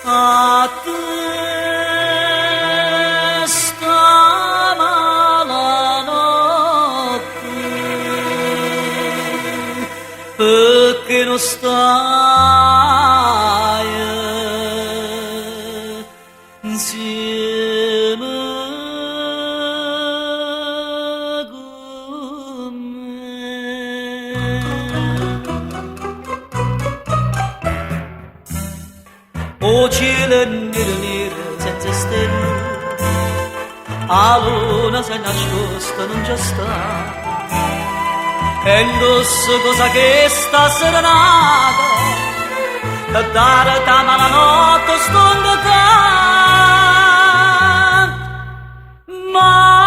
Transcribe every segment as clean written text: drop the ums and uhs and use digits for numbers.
a te sta malanotte perché non stai insieme con me. O cielo nero nero senza stelle, la luna si è nascosta, non c'è sta. E indosso cosa che sta serenata, da dare da malanotte stonda malanotte,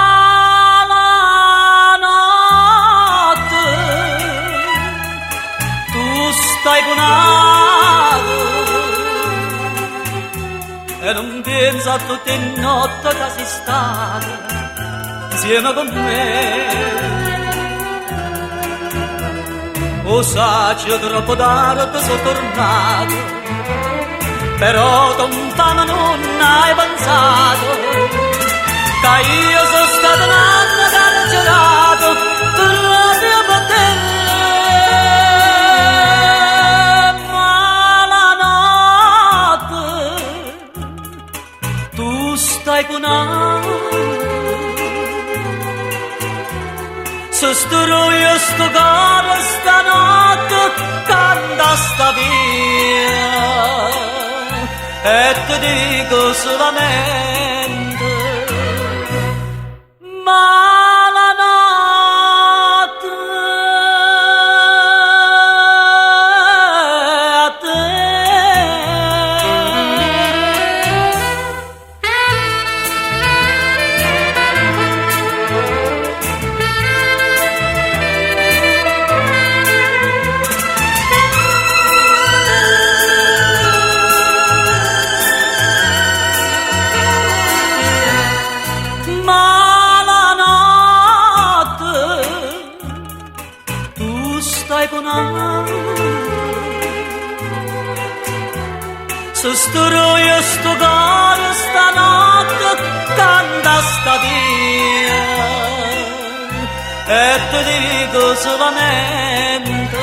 tu stai buonato e non pensa a tutte le notti che sei stata insieme con me. O saggio troppo tardi sono tornato, però lontano non hai pensato che io sono stato un anno carcerato proprio per te. Malanotte, tu stai con se sturo io sto caro stanotte canta sta via e ti dico solamente malanotte a te. Se sturo io sto coro stanotte canta sta via e ti dico solamente